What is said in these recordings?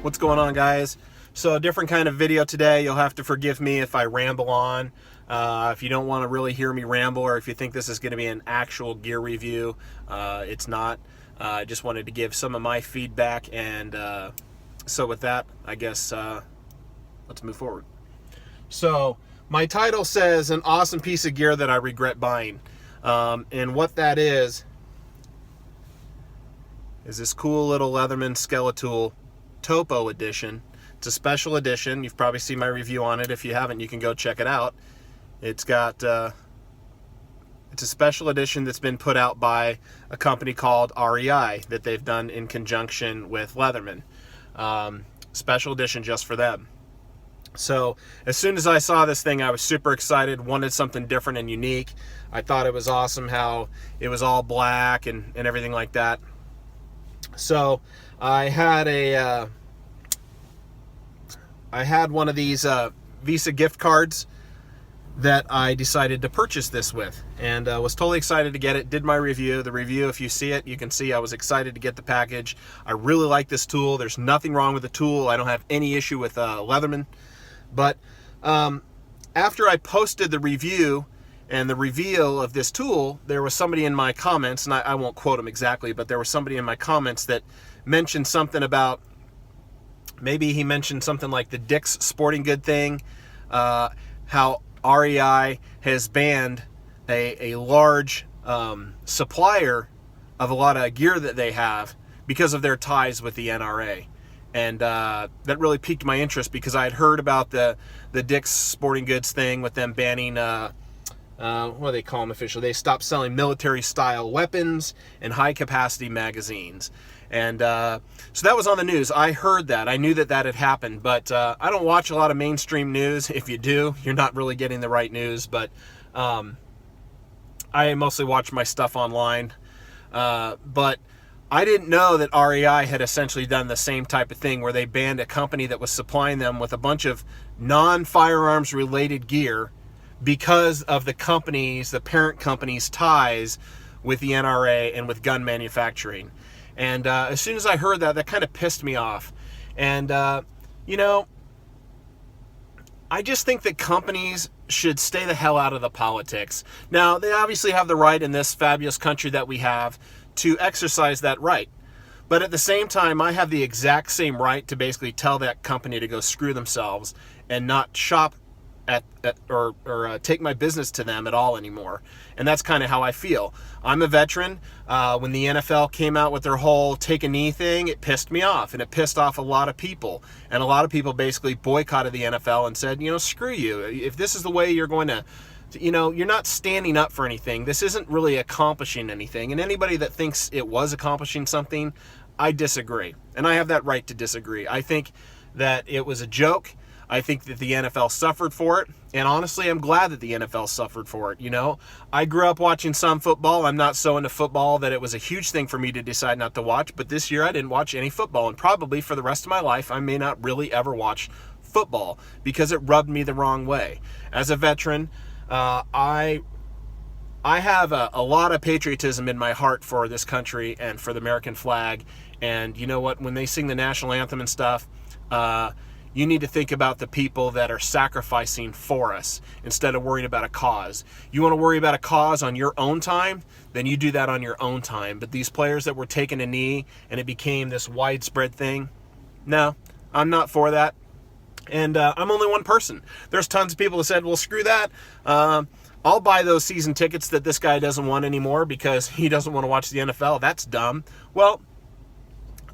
What's going on, guys? So a different kind of video today. You'll have to forgive me if I ramble on. If you don't want to really hear me ramble, or if you think this is going to be an actual gear review, it's not. I just wanted to give some of my feedback, and so with that, I guess let's move forward. So my title says an awesome piece of gear that I regret buying, and what that is this cool little Leatherman Skeletool Topo Edition. It's a special edition. You've probably seen my review on it. If you haven't, you can go check it out. It's got it's a special edition that's been put out by a company called R.E.I. that they've done in conjunction with Leatherman. Special edition just for them. So as soon as I saw this thing, I was super excited, wanted something different and unique. I thought it was awesome how it was all black and everything like that. So I had one of these Visa gift cards that I decided to purchase this with, and was totally excited to get it. Did my review. The review, if you see it, you can see I was excited to get the package. I really like this tool. There's nothing wrong with the tool. I don't have any issue with Leatherman. But after I posted the review and the reveal of this tool, there was somebody in my comments, and I won't quote him exactly, but there was somebody in my comments that mentioned something about, maybe he mentioned something like the Dick's Sporting Good thing, how R.E.I. has banned a large supplier of a lot of gear that they have because of their ties with the NRA. And that really piqued my interest, because I had heard about the Dick's Sporting Goods thing with them banning, what do they call them officially? They stopped selling military-style weapons and high-capacity magazines. And so that was on the news. I heard that. I knew that that had happened, but I don't watch a lot of mainstream news. If you do, you're not really getting the right news. But I mostly watch my stuff online. But I didn't know that R.E.I. had essentially done the same type of thing, where they banned a company that was supplying them with a bunch of non-firearms related gear because of the parent company's ties with the NRA and with gun manufacturing. And as soon as I heard that, that kind of pissed me off. And, you know, I just think that companies should stay the hell out of the politics. Now, they obviously have the right in this fabulous country that we have to exercise that right. But at the same time, I have the exact same right to basically tell that company to go screw themselves and not shop or take my business to them at all anymore. And that's kind of how I feel. I'm a veteran. When the NFL came out with their whole take a knee thing, it pissed me off, and it pissed off a lot of people. And a lot of people basically boycotted the NFL and said, you know, screw you. If this is the way you're going to, you know, you're not standing up for anything. This isn't really accomplishing anything. And anybody that thinks it was accomplishing something, I disagree. And I have that right to disagree. I think that it was a joke. I think that the NFL suffered for it, and honestly, I'm glad that the NFL suffered for it. You know, I grew up watching some football. I'm not so into football that it was a huge thing for me to decide not to watch, but this year I didn't watch any football, and probably for the rest of my life, I may not really ever watch football because it rubbed me the wrong way. As a veteran, I have a lot of patriotism in my heart for this country and for the American flag, and you know what, when they sing the national anthem and stuff, you need to think about the people that are sacrificing for us instead of worrying about a cause. You want to worry about a cause on your own time, then you do that on your own time. But these players that were taking a knee and it became this widespread thing, no, I'm not for that. And I'm only one person. There's tons of people that said, well, screw that. I'll buy those season tickets that this guy doesn't want anymore because he doesn't want to watch the NFL. That's dumb. Well,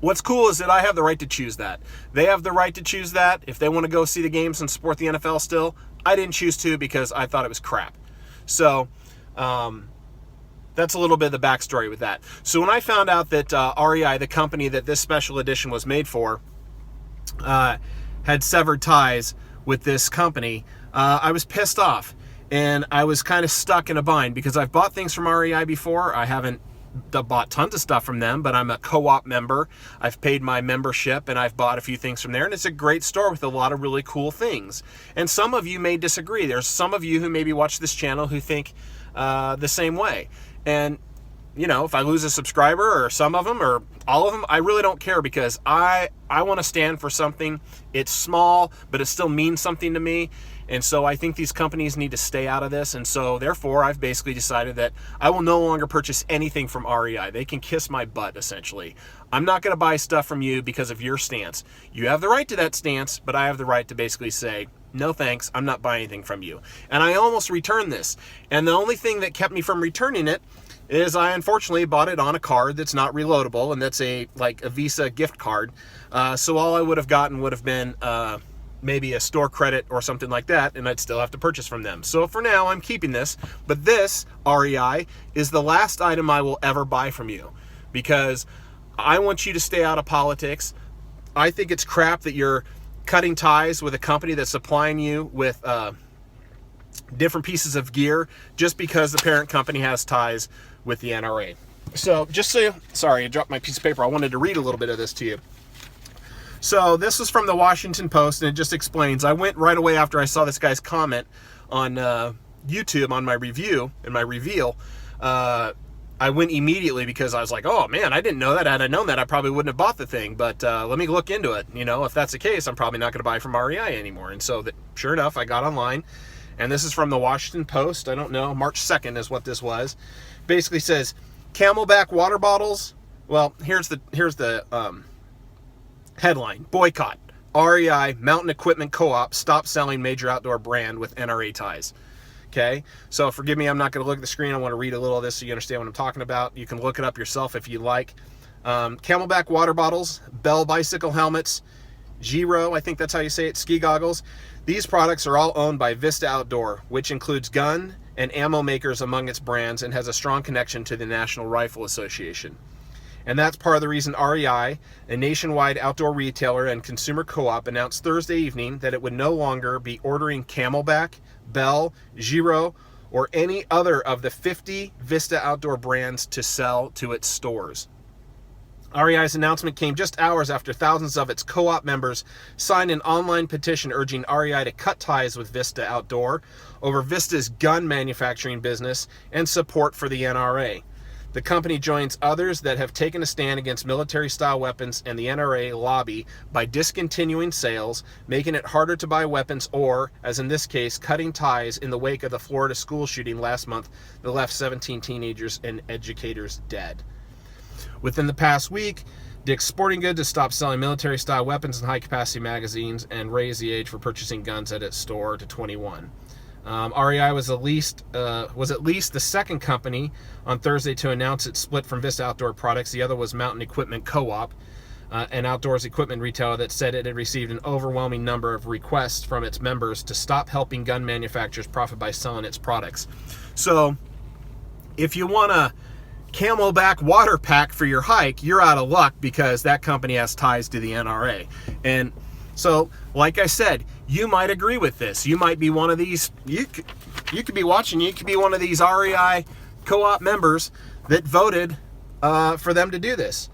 what's cool is that I have the right to choose that. They have the right to choose that. If they want to go see the games and support the NFL still, I didn't choose to because I thought it was crap. So that's a little bit of the backstory with that. So when I found out that R.E.I., the company that this special edition was made for, had severed ties with this company, I was pissed off. And I was kind of stuck in a bind because I've bought things from R.E.I. before. I haven't bought tons of stuff from them, but I'm a co-op member. I've paid my membership and I've bought a few things from there, and it's a great store with a lot of really cool things. And some of you may disagree. There's some of you who maybe watch this channel who think the same way. And if I lose a subscriber or some of them or all of them, I really don't care, because I want to stand for something. It's small, but it still means something to me. And so I think these companies need to stay out of this. And so therefore, I've basically decided that I will no longer purchase anything from R.E.I. They can kiss my butt, essentially. I'm not going to buy stuff from you because of your stance. You have the right to that stance, but I have the right to basically say, no thanks, I'm not buying anything from you. And I almost returned this. And the only thing that kept me from returning it is I unfortunately bought it on a card that's not reloadable, and that's a Visa gift card. So all I would have gotten would have been maybe a store credit or something like that, and I'd still have to purchase from them. So for now, I'm keeping this. But this, R.E.I., is the last item I will ever buy from you, because I want you to stay out of politics. I think it's crap that you're cutting ties with a company that's supplying you with different pieces of gear just because the parent company has ties with the NRA. So sorry, I dropped my piece of paper. I wanted to read a little bit of this to you. So this is from the Washington Post, and it just explains. I went right away after I saw this guy's comment on YouTube on my review and my reveal. I went immediately because I was like, oh man, I didn't know that. Had I known that, I probably wouldn't have bought the thing. But let me look into it. If that's the case, I'm probably not going to buy from R.E.I. anymore. And so sure enough, I got online. And this is from the Washington Post. I don't know, March 2nd is what this was. Basically says, Camelback water bottles. Well, here's the headline: boycott. R.E.I. Mountain Equipment Co-op stops selling major outdoor brand with NRA ties. Okay, so forgive me, I'm not going to look at the screen. I want to read a little of this so you understand what I'm talking about. You can look it up yourself if you like. Camelback water bottles, Bell bicycle helmets, Giro, I think that's how you say it, ski goggles. These products are all owned by Vista Outdoor, which includes gun and ammo makers among its brands and has a strong connection to the National Rifle Association. And that's part of the reason R.E.I., a nationwide outdoor retailer and consumer co-op, announced Thursday evening that it would no longer be ordering Camelback, Bell, Giro, or any other of the 50 Vista Outdoor brands to sell to its stores. R.E.I.'s announcement came just hours after thousands of its co-op members signed an online petition urging R.E.I. to cut ties with Vista Outdoor over Vista's gun manufacturing business and support for the NRA. The company joins others that have taken a stand against military-style weapons and the NRA lobby by discontinuing sales, making it harder to buy weapons, or, as in this case, cutting ties in the wake of the Florida school shooting last month that left 17 teenagers and educators dead. Within the past week, Dick's Sporting Goods has stopped selling military-style weapons and high-capacity magazines and raised the age for purchasing guns at its store to 21. R.E.I. was at least the second company on Thursday to announce its split from Vista Outdoor Products. The other was Mountain Equipment Co-op, an outdoors equipment retailer that said it had received an overwhelming number of requests from its members to stop helping gun manufacturers profit by selling its products. So, if you want a Camelback water pack for your hike, you're out of luck, because that company has ties to the NRA. And so, like I said, you might agree with this. You might be one of these, you could be watching, you could be one of these R.E.I. co-op members that voted for them to do this.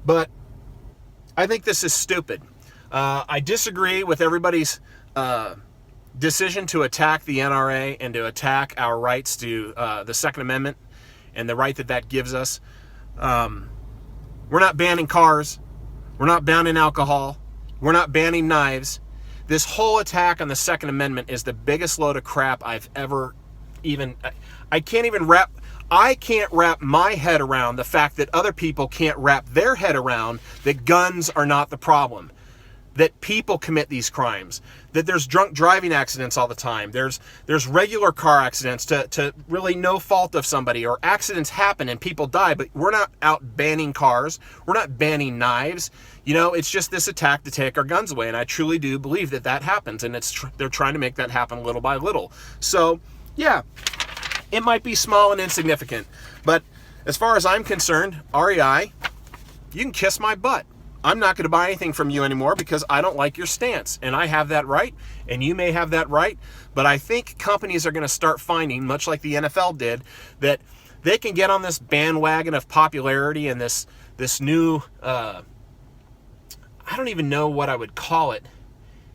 But I think this is stupid. I disagree with everybody's decision to attack the NRA and to attack our rights to the Second Amendment and the right that gives us. We're not banning cars. We're not banning alcohol. We're not banning knives. This whole attack on the Second Amendment is the biggest load of crap I've ever I can't wrap my head around the fact that other people can't wrap their head around that guns are not the problem. That people commit these crimes, that there's drunk driving accidents all the time, there's regular car accidents to really no fault of somebody, or accidents happen and people die, but we're not out banning cars, we're not banning knives. It's just this attack to take our guns away, and I truly do believe that happens, and they're trying to make that happen little by little. So, yeah, it might be small and insignificant, but as far as I'm concerned, R.E.I., you can kiss my butt. I'm not going to buy anything from you anymore because I don't like your stance, and I have that right, and you may have that right, but I think companies are going to start finding, much like the NFL did, that they can get on this bandwagon of popularity and this new, I don't even know what I would call it.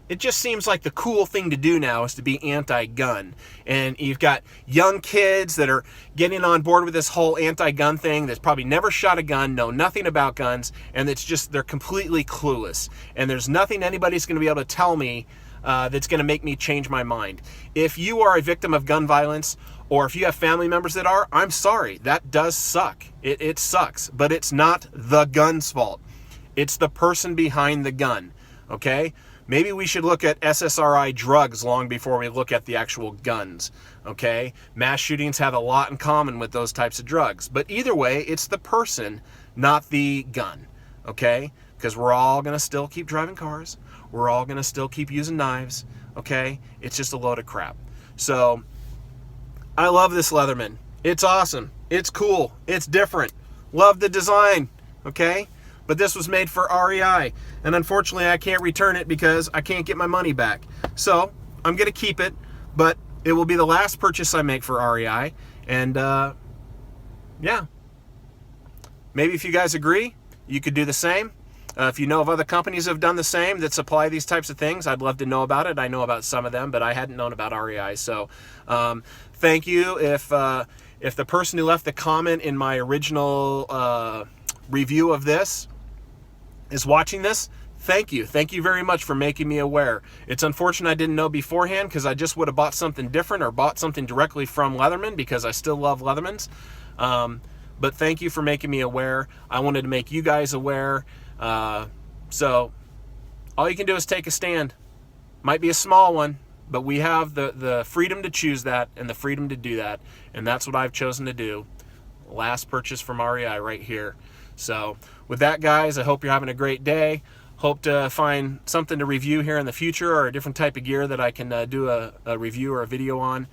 it just seems like the cool thing to do now is to be anti-gun. And you've got young kids that are getting on board with this whole anti-gun thing that's probably never shot a gun, know nothing about guns, and it's just, they're completely clueless. And there's nothing anybody's going to be able to tell me that's going to make me change my mind. If you are a victim of gun violence, or if you have family members that are, I'm sorry. That does suck. It sucks. But it's not the gun's fault. It's the person behind the gun. Okay? Maybe we should look at SSRI drugs long before we look at the actual guns, okay? Mass shootings have a lot in common with those types of drugs. But either way, it's the person, not the gun, okay? Because we're all going to still keep driving cars. We're all going to still keep using knives, okay? It's just a load of crap. So, I love this Leatherman. It's awesome. It's cool. It's different. Love the design, okay? But this was made for R.E.I. And unfortunately, I can't return it because I can't get my money back. So, I'm going to keep it, but it will be the last purchase I make for R.E.I. And, yeah. Maybe if you guys agree, you could do the same. If you know of other companies that have done the same that supply these types of things, I'd love to know about it. I know about some of them, but I hadn't known about R.E.I. So, thank you. If the person who left the comment in my original review of this is watching this, thank you. Thank you very much for making me aware. It's unfortunate I didn't know beforehand, because I just would have bought something different or bought something directly from Leatherman, because I still love Leathermans. But thank you for making me aware. I wanted to make you guys aware. So all you can do is take a stand. Might be a small one, but we have the freedom to choose that and the freedom to do that. And that's what I've chosen to do. Last purchase from R.E.I. right here. So with that, guys, I hope you're having a great day. Hope to find something to review here in the future, or a different type of gear that I can do a review or a video on.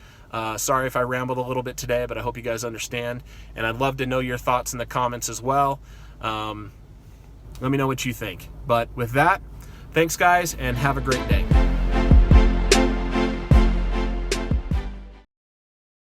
Sorry if I rambled a little bit today, but I hope you guys understand. And I'd love to know your thoughts in the comments as well. Let me know what you think. But with that, thanks, guys, and have a great day.